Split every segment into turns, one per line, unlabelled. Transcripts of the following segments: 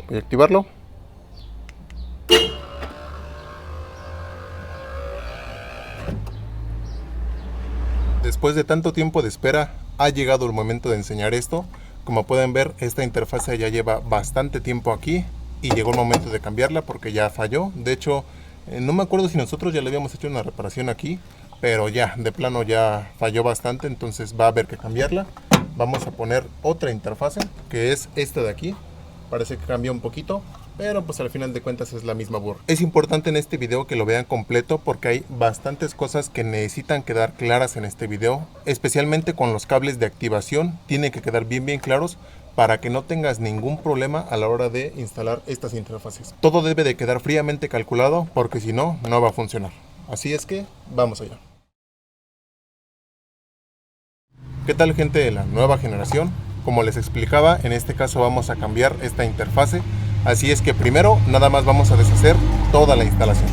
Voy a activarlo. Después de tanto tiempo de espera, ha llegado el momento de enseñar esto. Como pueden ver, esta interfase ya lleva bastante tiempo aquí y llegó el momento de cambiarla porque ya falló. De hecho, no me acuerdo si nosotros ya le habíamos hecho una reparación aquí, pero ya, de plano ya falló bastante, entonces va a haber que cambiarla. Vamos a poner otra interfase, que es esta de aquí. Parece que cambió un poquito, pero pues al final de cuentas es la misma burra. Es importante en este video que lo vean completo porque hay bastantes cosas que necesitan quedar claras en este video, especialmente con los cables de activación. Tienen que quedar bien claros para que no tengas ningún problema a la hora de instalar estas interfaces. Todo debe de quedar fríamente calculado porque si no, no va a funcionar. Así es que vamos allá. ¿Qué tal, gente de la nueva generación? Como les explicaba, en este caso vamos a cambiar esta interfase. Así es que primero nada más vamos a deshacer toda la instalación.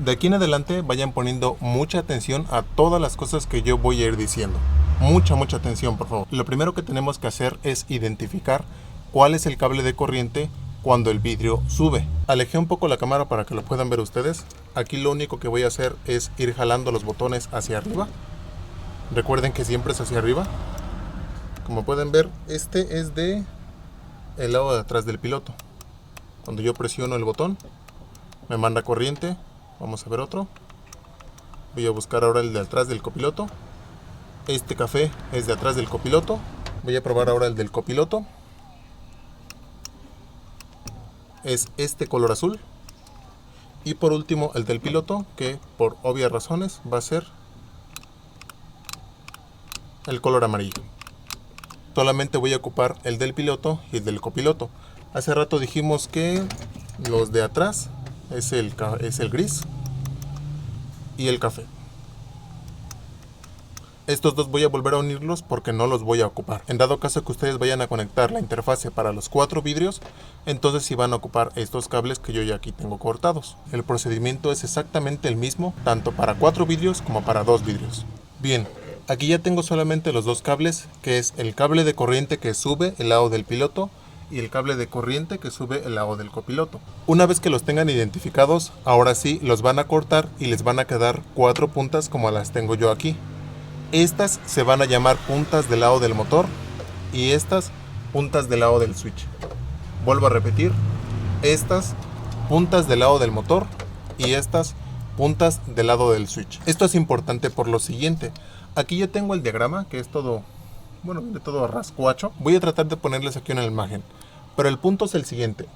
De aquí en adelante vayan poniendo mucha atención a todas las cosas que yo voy a ir diciendo. Mucha atención, por favor. Lo primero que tenemos que hacer es identificar cuál es el cable de corriente cuando el vidrio sube. Alejé un poco la cámara para que lo puedan ver ustedes. Aquí lo único que voy a hacer es ir jalando los botones hacia arriba. Recuerden que siempre es hacia arriba. Como pueden ver, este es de el lado de atrás del piloto. Cuando yo presiono el botón, me manda corriente. Vamos a ver otro. Voy a buscar ahora el de atrás del copiloto. Este café es de atrás del copiloto. Voy a probar ahora el del copiloto. Es este color azul. Y por último el del piloto, que por obvias razones va a ser el color amarillo. Solamente voy a ocupar el del piloto y el del copiloto. Hace rato dijimos que los de atrás es el gris y el café. Estos dos voy a volver a unirlos porque no los voy a ocupar. En dado caso que ustedes vayan a conectar la interfase para los 4 vidrios, entonces sí van a ocupar estos cables que yo ya aquí tengo cortados. El procedimiento es exactamente el mismo, tanto para 4 vidrios como para 2 vidrios. Bien, aquí ya tengo solamente los dos cables, que es el cable de corriente que sube el lado del piloto y el cable de corriente que sube el lado del copiloto. Una vez que los tengan identificados, ahora sí los van a cortar y les van a quedar 4 puntas como las tengo yo aquí. Estas se van a llamar puntas del lado del motor y estas puntas del lado del switch. Vuelvo a repetir, estas puntas del lado del motor y estas puntas del lado del switch. Esto es importante por lo siguiente. Aquí ya tengo el diagrama, que es todo, bueno, de todo rascuacho. Voy a tratar de ponerles aquí una imagen. Pero el punto es el siguiente.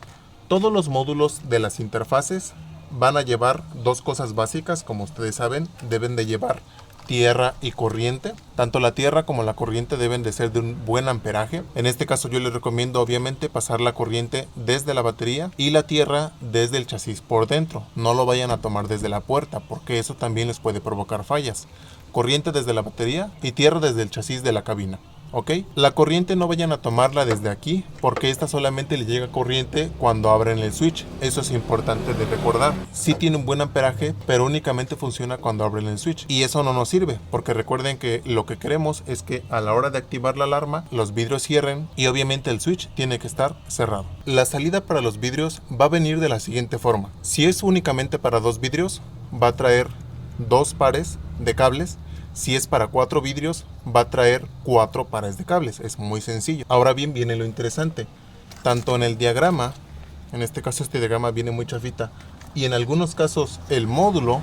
Todos los módulos de las interfaces van a llevar dos cosas básicas, como ustedes saben, deben de llevar tierra y corriente. Tanto la tierra como la corriente deben de ser de un buen amperaje. En este caso yo les recomiendo obviamente pasar la corriente desde la batería y la tierra desde el chasis por dentro. No lo vayan a tomar desde la puerta porque eso también les puede provocar fallas. Corriente desde la batería y tierra desde el chasis de la cabina. ¿Ok? La corriente no vayan a tomarla desde aquí porque esta solamente le llega corriente cuando abren el switch. Eso es importante de recordar. Sí tiene un buen amperaje, pero únicamente funciona cuando abren el switch. Y eso no nos sirve porque recuerden que lo que queremos es que a la hora de activar la alarma los vidrios cierren y obviamente el switch tiene que estar cerrado. La salida para los vidrios va a venir de la siguiente forma. Si es únicamente para 2 vidrios, va a traer 2 pares de cables. Si es para 4 vidrios, va a traer 4 pares de cables. Es muy sencillo. Ahora bien, viene lo interesante. Tanto en el diagrama, en este caso este diagrama viene muy chafita, y en algunos casos el módulo,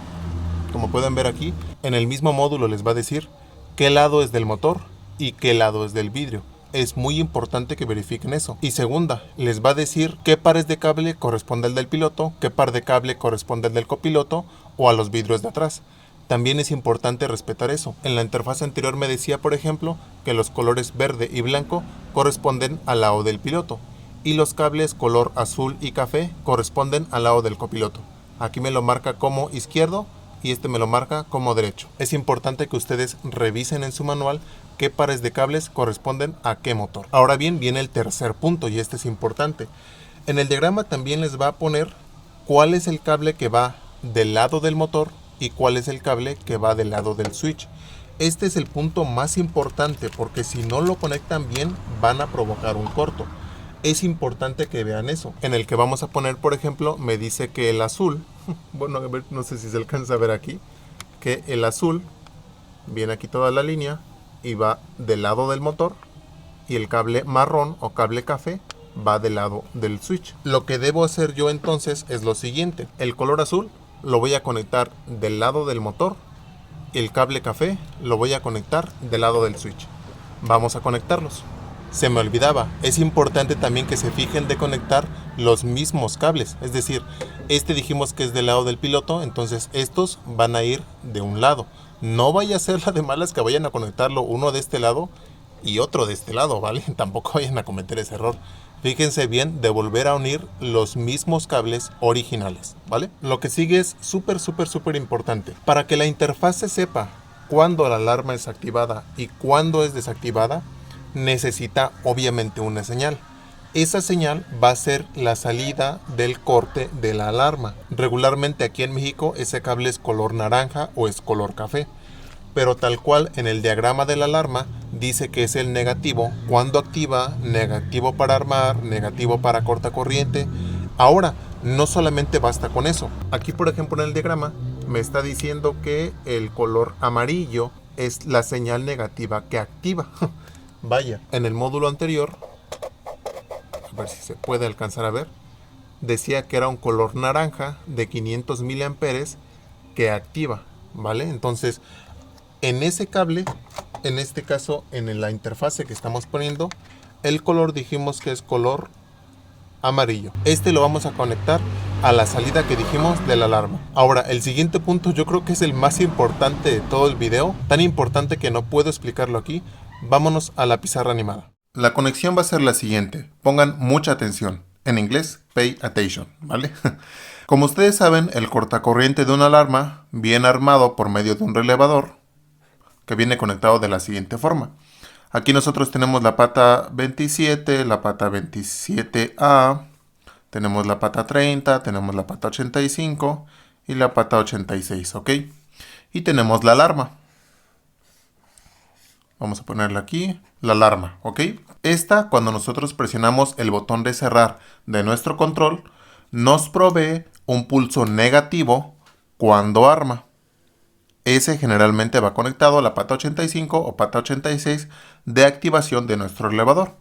como pueden ver aquí, en el mismo módulo les va a decir qué lado es del motor y qué lado es del vidrio. Es muy importante que verifiquen eso. Y segunda, les va a decir qué pares de cable corresponde al del piloto, qué par de cable corresponde al del copiloto o a los vidrios de atrás. También es importante respetar eso. En la interfaz anterior me decía, por ejemplo, que los colores verde y blanco corresponden al lado del piloto y los cables color azul y café corresponden al lado del copiloto. Aquí me lo marca como izquierdo y este me lo marca como derecho. Es importante que ustedes revisen en su manual qué pares de cables corresponden a qué motor. Ahora bien, viene el tercer punto y este es importante. En el diagrama también les va a poner cuál es el cable que va del lado del motor y cuál es el cable que va del lado del switch. Este es el punto más importante porque si no lo conectan bien van a provocar un corto. Es importante que vean eso. En el que vamos a poner, por ejemplo, me dice que el azul, bueno, a ver, no sé si se alcanza a ver aquí, que el azul viene aquí toda la línea y va del lado del motor y el cable marrón o cable café va del lado del switch. Lo que debo hacer yo entonces es lo siguiente. El color azul lo voy a conectar del lado del motor y el cable café lo voy a conectar del lado del switch. Vamos a conectarlos. Se me olvidaba, es importante también que se fijen de conectar los mismos cables. Es decir, este dijimos que es del lado del piloto, entonces estos van a ir de un lado. No vaya a ser la de malas que vayan a conectarlo uno de este lado y otro de este lado, ¿vale? Tampoco vayan a cometer ese error. Fíjense bien de volver a unir los mismos cables originales, ¿vale? Lo que sigue es súper importante. Para que la interfase sepa cuándo la alarma es activada y cuándo es desactivada, necesita obviamente una señal. Esa señal va a ser la salida del corte de la alarma. Regularmente aquí en México ese cable es color naranja o es color café, pero tal cual en el diagrama de la alarma dice que es el negativo cuando activa, negativo para armar, negativo para corta corriente. Ahora, no solamente basta con eso. Aquí por ejemplo en el diagrama me está diciendo que el color amarillo es la señal negativa que activa. Vaya, en el módulo anterior, a ver si se puede alcanzar a ver, decía que era un color naranja de 500 miliamperes que activa, ¿vale? Entonces, en ese cable, en este caso, en la interfase que estamos poniendo, el color dijimos que es color amarillo. Este lo vamos a conectar a la salida que dijimos de la alarma. Ahora, el siguiente punto yo creo que es el más importante de todo el video, tan importante que no puedo explicarlo aquí. Vámonos a la pizarra animada. La conexión va a ser la siguiente. Pongan mucha atención. En inglés, pay attention, ¿vale? Como ustedes saben, el cortacorriente de una alarma viene armado por medio de un relevador que viene conectado de la siguiente forma. Aquí nosotros tenemos la pata 27, la pata 27A, tenemos la pata 30, tenemos la pata 85 y la pata 86, ¿ok? Y tenemos la alarma. Vamos a ponerle aquí la alarma, ¿ok? Esta, cuando nosotros presionamos el botón de cerrar de nuestro control, nos provee un pulso negativo cuando arma. Ese generalmente va conectado a la pata 85 o pata 86 de activación de nuestro elevador.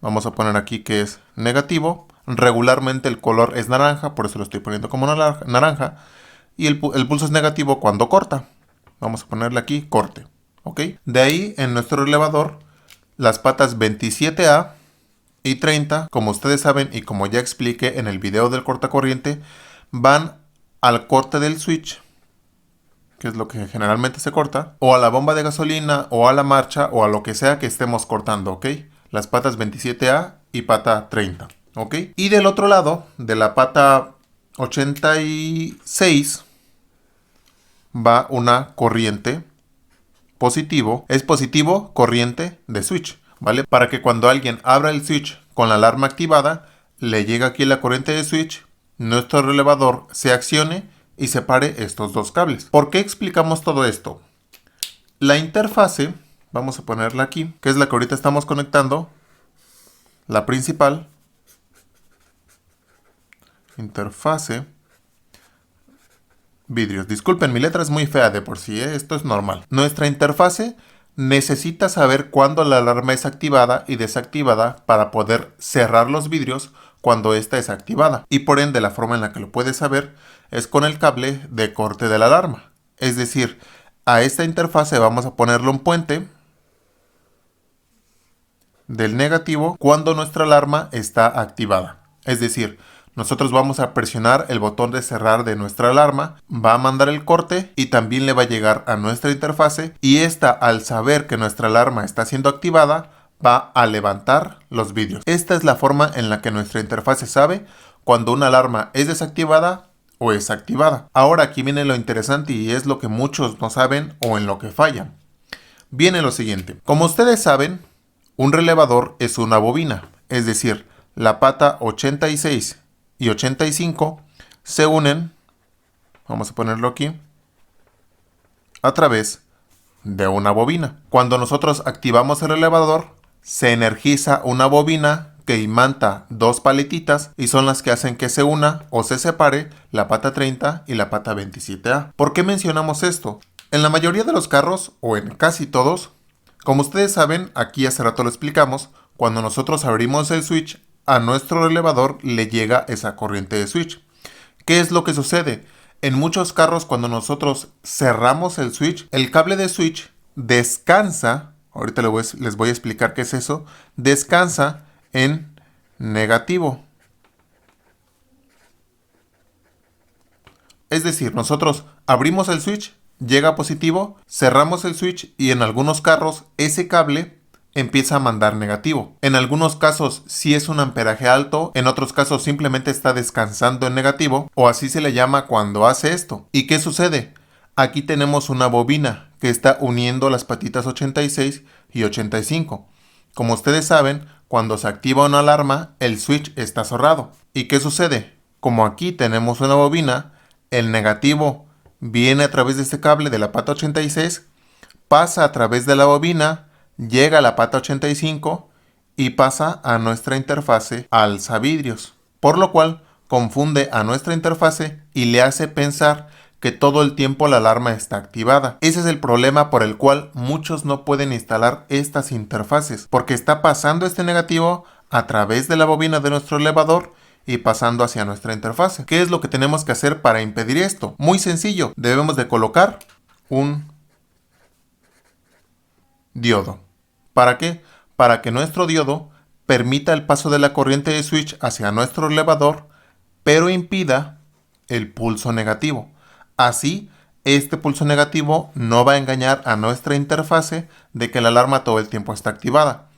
Vamos a poner aquí que es negativo. Regularmente el color es naranja, por eso lo estoy poniendo como naranja. Y el pulso es negativo cuando corta. Vamos a ponerle aquí corte. ¿Ok? De ahí en nuestro elevador, las patas 27A y 30, como ustedes saben y como ya expliqué en el video del cortacorriente, van al corte del switch, que es lo que generalmente se corta, o a la bomba de gasolina, o a la marcha, o a lo que sea que estemos cortando, ¿ok? Las patas 27A y pata 30, ¿ok? Y del otro lado, de la pata 86, va una corriente positivo, es positivo corriente de switch, ¿vale? Para que cuando alguien abra el switch con la alarma activada, le llegue aquí la corriente de switch, nuestro relevador se accione y separe estos dos cables. ¿Por qué explicamos todo esto? La interfase, vamos a ponerla aquí, que es la que ahorita estamos conectando, la principal, interfase, vidrios. Disculpen, mi letra es muy fea de por sí, esto es normal. Nuestra interfase necesita saber cuándo la alarma es activada y desactivada para poder cerrar los vidrios cuando esta es activada. Y por ende, la forma en la que lo puedes saber es con el cable de corte de la alarma. Es decir, a esta interfase vamos a ponerle un puente del negativo cuando nuestra alarma está activada. Es decir, nosotros vamos a presionar el botón de cerrar de nuestra alarma, va a mandar el corte y también le va a llegar a nuestra interfase, y esta, al saber que nuestra alarma está siendo activada, va a levantar los vidrios. Esta es la forma en la que nuestra interfase sabe cuando una alarma es desactivada o es activada. Ahora aquí viene lo interesante y es lo que muchos no saben o en lo que fallan. Viene lo siguiente. Como ustedes saben, un relevador es una bobina, es decir, la pata 86 y 85 se unen, vamos a ponerlo aquí, a través de una bobina. Cuando nosotros activamos el relevador, se energiza una bobina que imanta dos paletitas y son las que hacen que se una o se separe la pata 30 y la pata 27A. ¿Por qué mencionamos esto? En la mayoría de los carros, o en casi todos, como ustedes saben, aquí hace rato lo explicamos, cuando nosotros abrimos el switch, a nuestro relevador le llega esa corriente de switch. ¿Qué es lo que sucede? En muchos carros, cuando nosotros cerramos el switch, el cable de switch descansa, ahorita les voy a explicar qué es eso, descansa en negativo. Es decir, nosotros abrimos el switch, llega a positivo, cerramos el switch y en algunos carros ese cable empieza a mandar negativo. En algunos casos sí es un amperaje alto, en otros casos simplemente está descansando en negativo, o así se le llama cuando hace esto. ¿Y qué sucede? Aquí tenemos una bobina que está uniendo las patitas 86 y 85. Como ustedes saben, cuando se activa una alarma, el switch está cerrado. ¿Y qué sucede? Como aquí tenemos una bobina, el negativo viene a través de este cable de la pata 86, pasa a través de la bobina, llega a la pata 85 y pasa a nuestra interfase alzavidrios, por lo cual confunde a nuestra interfase y le hace pensar que todo el tiempo la alarma está activada. Ese es el problema por el cual muchos no pueden instalar estas interfaces, porque está pasando este negativo a través de la bobina de nuestro elevador y pasando hacia nuestra interfase. ¿Qué es lo que tenemos que hacer para impedir esto? Muy sencillo, debemos de colocar un diodo. ¿Para qué? Para que nuestro diodo permita el paso de la corriente de switch hacia nuestro elevador, pero impida el pulso negativo. Así, este pulso negativo no va a engañar a nuestra interfase de que la alarma todo el tiempo está activada.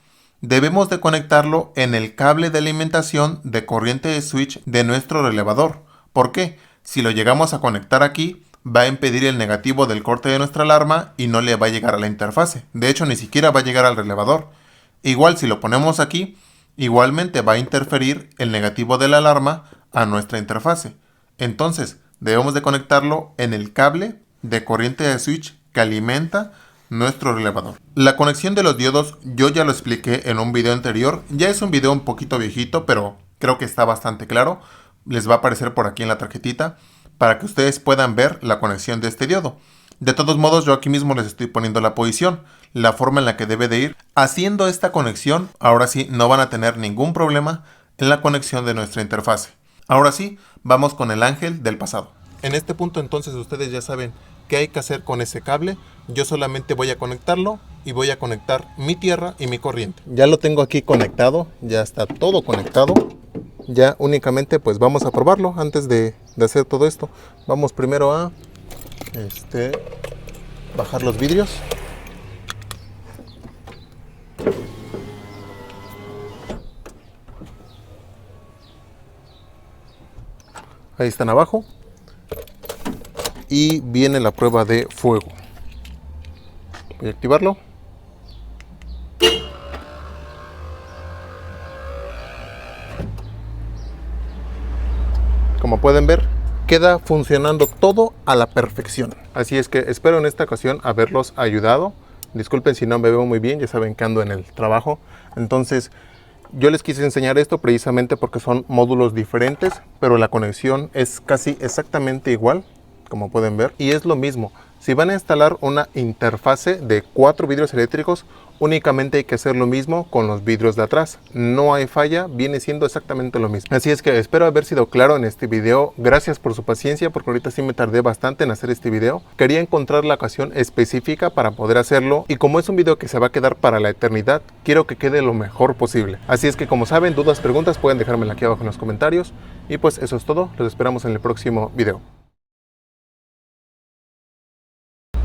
Debemos de conectarlo en el cable de alimentación de corriente de switch de nuestro relevador. ¿Por qué? Si lo llegamos a conectar aquí, va a impedir el negativo del corte de nuestra alarma y no le va a llegar a la interfase. De hecho, ni siquiera va a llegar al relevador. Igual si lo ponemos aquí, igualmente va a interferir el negativo de la alarma a nuestra interfase. Entonces, debemos de conectarlo en el cable de corriente de switch que alimenta nuestro relevador. La conexión de los diodos yo ya lo expliqué en un video anterior. Ya es un video un poquito viejito, pero creo que está bastante claro. Les va a aparecer por aquí en la tarjetita para que ustedes puedan ver la conexión de este diodo. De todos modos, yo aquí mismo les estoy poniendo la posición, la forma en la que debe de ir. Haciendo esta conexión, ahora sí no van a tener ningún problema en la conexión de nuestra interfase. Ahora sí, vamos con el ángel del pasado. En este punto entonces ustedes ya saben qué hay que hacer con ese cable. Yo solamente voy a conectarlo y voy a conectar mi tierra y mi corriente. Ya lo tengo aquí conectado, ya está todo conectado. Ya únicamente pues vamos a probarlo antes de hacer todo esto. Vamos primero a bajar los vidrios. Ahí están abajo. Y viene la prueba de fuego. Voy a activarlo. Como pueden ver, queda funcionando todo a la perfección. Así es que espero en esta ocasión haberlos ayudado. Disculpen si no me veo muy bien, ya saben que ando en el trabajo. Entonces, yo les quise enseñar esto precisamente porque son módulos diferentes, pero la conexión es casi exactamente igual, como pueden ver. Y es lo mismo. Si van a instalar una interfase de 4 vidrios eléctricos, únicamente hay que hacer lo mismo con los vidrios de atrás. No hay falla, viene siendo exactamente lo mismo. Así es que espero haber sido claro en este video. Gracias por su paciencia, porque ahorita sí me tardé bastante en hacer este video. Quería encontrar la ocasión específica para poder hacerlo, y como es un video que se va a quedar para la eternidad, quiero que quede lo mejor posible. Así es que, como saben, dudas, preguntas, pueden dejármela aquí abajo en los comentarios. Y pues eso es todo, los esperamos en el próximo video.